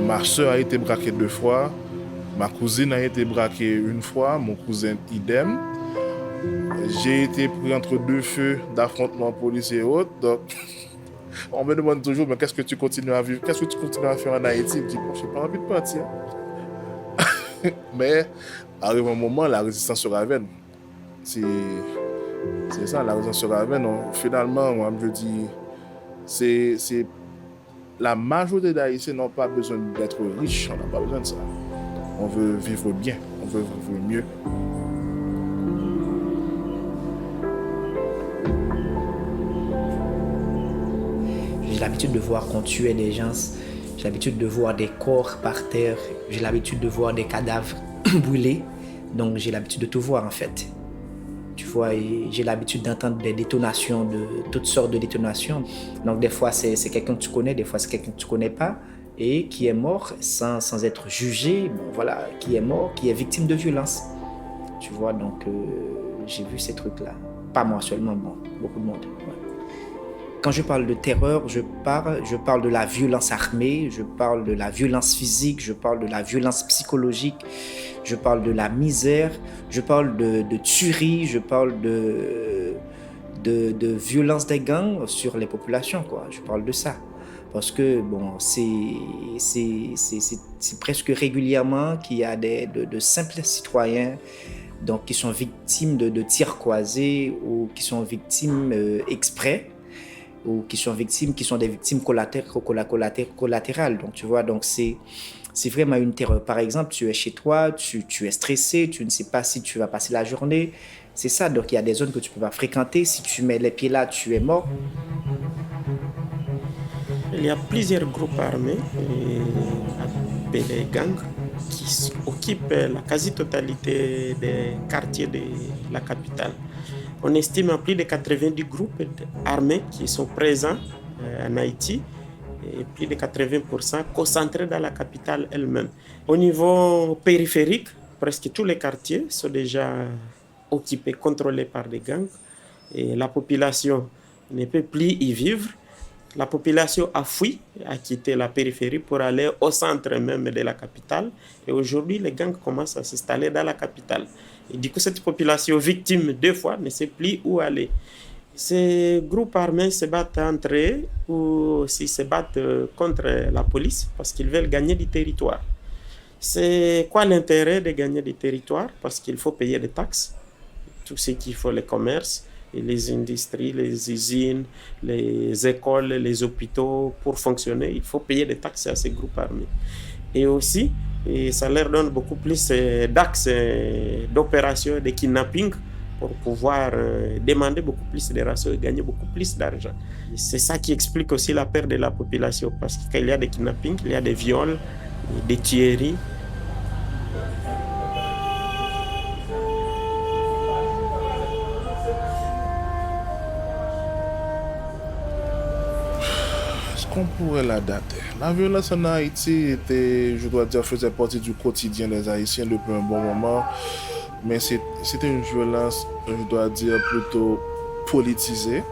Ma soeur a été braquée 2 fois. Ma cousine a été braquée 1 fois. Mon cousin, idem. J'ai été pris entre 2 feux d'affrontement policiers et autres. Donc, on me demande toujours, mais qu'est-ce que tu continues à vivre? Qu'est-ce que tu continues à faire en Haïti? Je dis, bon, je n'ai pas envie de partir. Mais, arrive un moment, la résistance sera vaine. C'est ça, la résistance sera vaine. Finalement, moi, je dis, c'est la majorité d'Haïtiens n'ont pas besoin d'être riches, on n'a pas besoin de ça. On veut vivre bien, on veut vivre mieux. J'ai l'habitude de voir qu'on tuait des gens, j'ai l'habitude de voir des corps par terre, j'ai l'habitude de voir des cadavres brûlés, donc j'ai l'habitude de tout voir en fait. Tu vois, et j'ai l'habitude d'entendre des détonations, de toutes sortes de détonations. Donc des fois c'est quelqu'un que tu connais, des fois c'est quelqu'un que tu connais pas, et qui est mort sans être jugé, bon, voilà, qui est mort, qui est victime de violence. Tu vois, donc j'ai vu ces trucs-là. Pas moi seulement, bon, beaucoup de monde. Ouais. Quand je parle de terreur, je parle de la violence armée, je parle de la violence physique, je parle de la violence psychologique, je parle de la misère, je parle de tuerie, je parle de violence des gangs sur les populations, quoi. Je parle de ça. Parce que bon, c'est presque régulièrement qu'il y a de simples citoyens donc, qui sont victimes de tirs croisés ou qui sont victimes exprès, ou qui sont des victimes collatérales. Donc, tu vois, donc c'est vraiment une terreur. Par exemple, tu es chez toi, tu es stressé, tu ne sais pas si tu vas passer la journée. C'est ça, donc il y a des zones que tu ne peux pas fréquenter. Si tu mets les pieds là, tu es mort. Il y a plusieurs groupes armés appelés gangs qui occupent la quasi-totalité des quartiers de la capitale. On estime à plus de 90 groupes armés qui sont présents en Haïti et plus de 80% concentrés dans la capitale elle-même. Au niveau périphérique, presque tous les quartiers sont déjà occupés, contrôlés par des gangs et la population ne peut plus y vivre. La population a fui, a quitté la périphérie pour aller au centre même de la capitale. Et aujourd'hui, les gangs commencent à s'installer dans la capitale. Et du coup, cette population victime 2 fois ne sait plus où aller. Ces groupes armés se battent entre eux ou aussi se battent contre la police parce qu'ils veulent gagner du territoire. C'est quoi l'intérêt de gagner du territoire? Parce qu'il faut payer des taxes, tout ce qu'il faut, les commerces, et les industries, les usines, les écoles, les hôpitaux, pour fonctionner, il faut payer des taxes à ces groupes armés. Et aussi, ça leur donne beaucoup plus d'axes d'opérations, de kidnapping, pour pouvoir demander beaucoup plus de ratios et gagner beaucoup plus d'argent. C'est ça qui explique aussi la peur de la population, parce qu'il y a des kidnappings, il y a des viols, des tueries. Qu'on pourrait la dater. La violence en Haïti était, je dois dire, faisait partie du quotidien des Haïtiens depuis un bon moment, mais c'était une violence, je dois dire, plutôt politisée.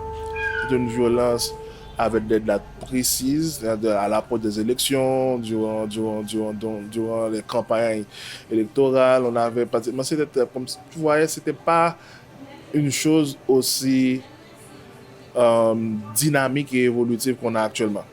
C'était une violence avec des dates précises, à l'approche des élections, durant les campagnes électorales. On avait pratiquement, c'était comme tu voyais, c'était pas une chose aussi dynamique et évolutive qu'on a actuellement.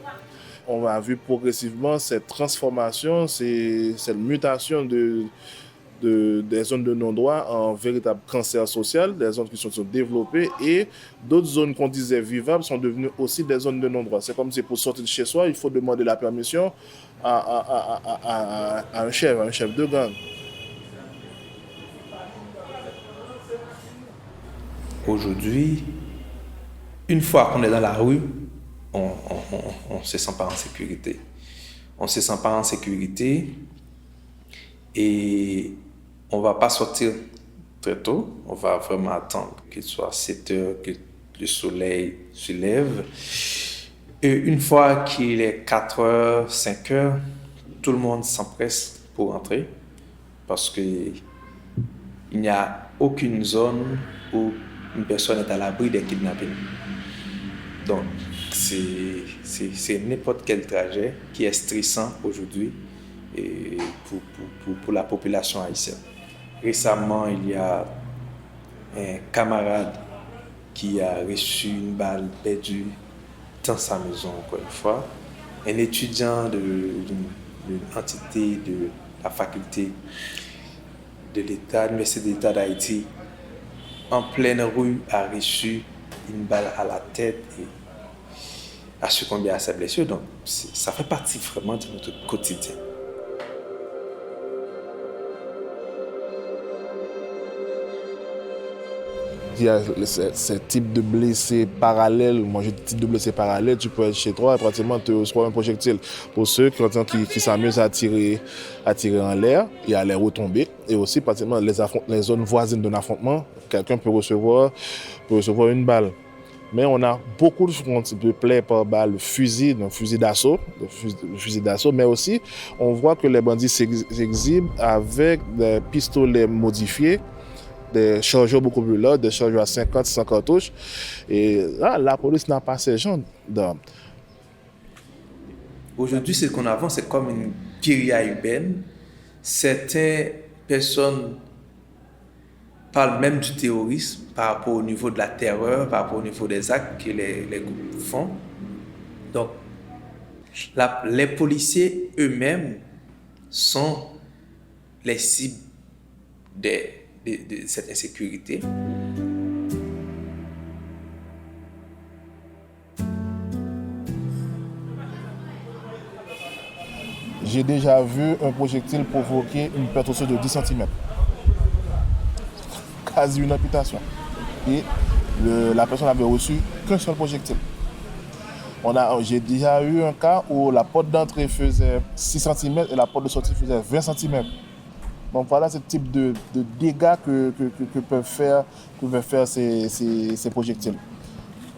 On a vu progressivement cette transformation, cette mutation des zones de non-droit en véritable cancer social, des zones qui sont développées et d'autres zones qu'on disait vivables sont devenues aussi des zones de non-droit. C'est comme si pour sortir de chez soi, il faut demander la permission à un chef de gang. Aujourd'hui, une fois qu'on est dans la rue, on ne se sent pas en sécurité. On ne se sent pas en sécurité et on ne va pas sortir très tôt. On va vraiment attendre qu'il soit 7 heures, que le soleil se lève. Et une fois qu'il est 4 heures, 5 heures, tout le monde s'empresse pour entrer parce qu'il n'y a aucune zone où une personne est à l'abri des kidnappings. Donc, c'est n'importe quel trajet qui est stressant aujourd'hui et pour la population haïtienne. Récemment, il y a un camarade qui a reçu une balle perdue dans sa maison, encore une fois. Un étudiant d'une entité de la faculté de l'État, de l'Université d'État d'Haïti, en pleine rue, a reçu une balle à la tête et a succombé à sa blessure. Donc, ça fait partie vraiment de notre quotidien. Il y a ce type de blessés parallèles. Moi, j'ai des types de blessés parallèles. Tu peux être chez toi et pratiquement te recevoir un projectile. Pour ceux qui s'amusent à tirer en l'air et à les retomber. Et aussi, pratiquement, les zones voisines d'un affrontement, quelqu'un peut recevoir une balle. Mais on a beaucoup de plaies par balle, le fusil d'assaut, mais aussi, on voit que les bandits s'exhibent avec des pistolets modifiés, des chargeurs beaucoup plus lourds, des chargeurs à 50 cartouches. Et là, la police n'a pas ces gens d'armes. Aujourd'hui, ce qu'on a, c'est comme une guérilla urbaine. Certaines personnes parlent même du terrorisme par rapport au niveau de la terreur, par rapport au niveau des actes que les groupes font. Donc, les policiers eux-mêmes sont les cibles de cette insécurité. J'ai déjà vu un projectile provoquer une perte osseuse de 10 cm. Quasi une amputation. Et la personne n'avait reçu qu'un seul projectile. J'ai déjà eu un cas où la porte d'entrée faisait 6 cm et la porte de sortie faisait 20 cm. Donc voilà ce type de dégâts que peuvent faire ces projectiles.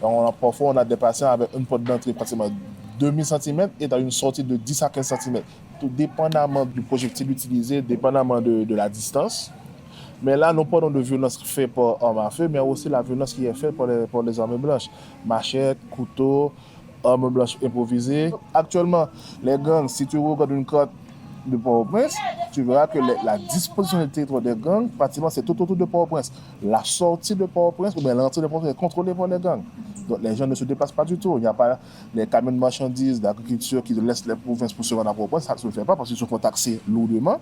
Parfois, on a des patients avec une porte d'entrée pratiquement 2000 cm et dans une sortie de 10 à 15 cm. Tout dépendamment du projectile utilisé, dépendamment de la distance. Mais là, nous parlons de violence faite par armes à feu, mais aussi la violence qui est faite par les armes blanches. Machettes, couteaux, armes blanches improvisées. Actuellement, les gangs, si tu regardes une carte de Port-au-Prince, tu verras que la disposition du territoire des gangs, pratiquement, c'est tout autour de Port-au-Prince. La sortie de Port-au-Prince ou bien l'entrée de Port-au-Prince est contrôlée par les gangs. Donc les gens ne se déplacent pas du tout. Il n'y a pas les camions de marchandises, d'agriculture qui laissent les provinces pour se rendre à Port-au-Prince. Ça ne se fait pas parce qu'ils sont taxés lourdement.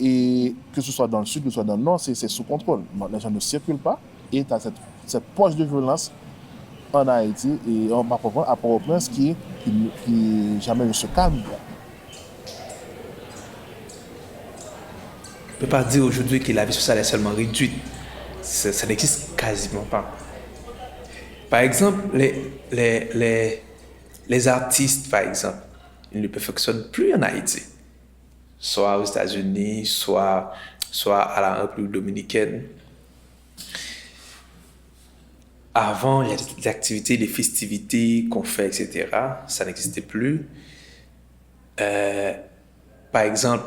Et que ce soit dans le sud, que ce soit dans le nord, c'est sous contrôle. Donc, les gens ne circulent pas et tu as cette poche de violence en Haïti et à Port-au-Prince qui jamais ne se calme. On ne peut pas dire aujourd'hui que la vie sociale est seulement réduite. Ça n'existe quasiment pas. Par exemple, les artistes, par exemple, ils ne perfectionnent plus en Haïti. Soit aux États-Unis, soit à la République dominicaine. Avant, il y a des activités, des festivités qu'on fait, etc. Ça n'existait plus. Par exemple,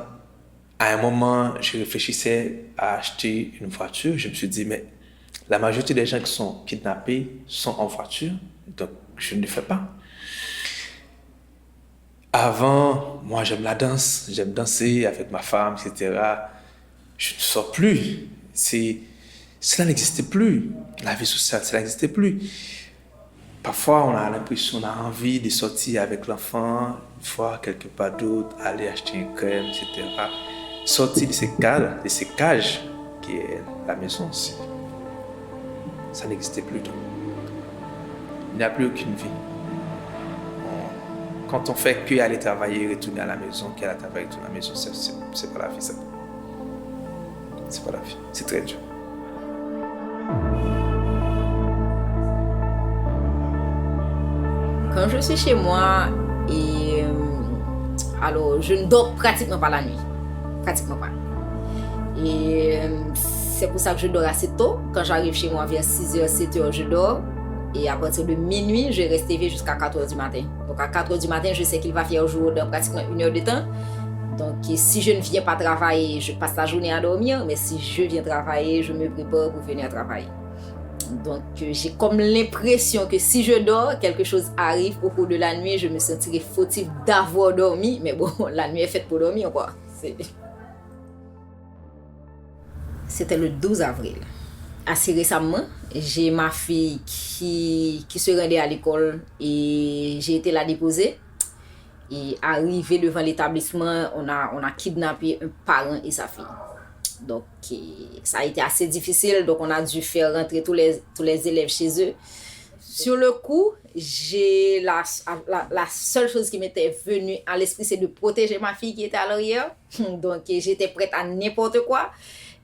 à un moment, je réfléchissais à acheter une voiture. Je me suis dit, mais la majorité des gens qui sont kidnappés sont en voiture, donc je ne le fais pas. Avant, moi, j'aime la danse, j'aime danser avec ma femme, etc. Je ne sors plus. Cela n'existait plus. La vie sociale, cela n'existait plus. Parfois, on a l'impression, on a envie de sortir avec l'enfant, voir quelque part d'autre, aller acheter une crème, etc. Sortir de ces cages qui est la maison aussi. Ça n'existait plus. Donc. Il n'y a plus aucune vie. Quand on fait que aller travailler, retourner à la maison, qu'elle a travaillé, retourner à la maison, c'est pas la vie, ça. C'est pas la vie. C'est très dur. Quand je suis chez moi, alors je ne dors pratiquement pas la nuit. Pratiquement pas. Et c'est pour ça que je dors assez tôt. Quand j'arrive chez moi vers 6h, 7h, je dors. Et à partir de minuit, je reste éveillée jusqu'à 4h du matin. Donc à 4h du matin, je sais qu'il va faire jour dans pratiquement 1 heure de temps. Donc si je ne viens pas travailler, je passe la journée à dormir. Mais si je viens travailler, je me prépare pour venir travailler. Donc, j'ai comme l'impression que si je dors, quelque chose arrive au cours de la nuit, je me sentirai fautive d'avoir dormi. Mais bon, la nuit est faite pour dormir, quoi. C'était le 12 avril. Assez récemment, j'ai ma fille qui se rendait à l'école et j'ai été la déposer. Et arrivé devant l'établissement, on a kidnappé un parent et sa fille. Donc, ça a été assez difficile. Donc, on a dû faire rentrer tous les élèves chez eux. Sur le coup, la seule chose qui m'était venue à l'esprit, c'est de protéger ma fille qui était à l'arrière. Donc, j'étais prête à n'importe quoi.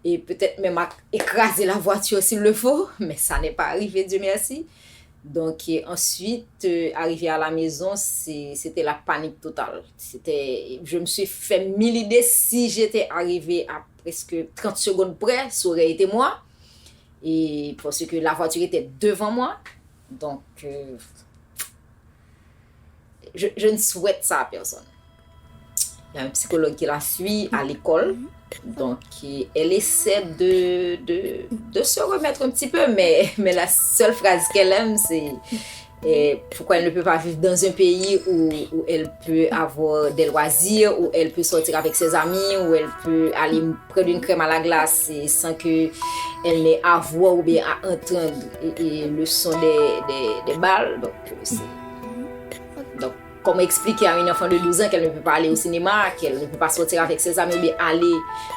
Et peut-être même à écraser la voiture s'il le faut. Mais ça n'est pas arrivé, Dieu merci. Donc, ensuite, arrivé à la maison, c'était la panique totale. Je me suis fait 1000 idées. Si j'étais arrivée à presque 30 secondes près, ça aurait été moi. Et parce que la voiture était devant moi. Donc, je ne souhaite ça à personne. Il y a un psychologue qui la suit à l'école. Donc, elle essaie de se remettre un petit peu, mais la seule phrase qu'elle aime, c'est pourquoi elle ne peut pas vivre dans un pays où elle peut avoir des loisirs, où elle peut sortir avec ses amis, où elle peut aller prendre une crème à la glace sans qu'elle n'ait à voir ou bien à entendre le son des balles. Donc, comment expliquer à une enfant de 12 ans qu'elle ne peut pas aller au cinéma, qu'elle ne peut pas sortir avec ses amis ou bien aller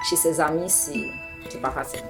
chez ses amis, c'est pas facile.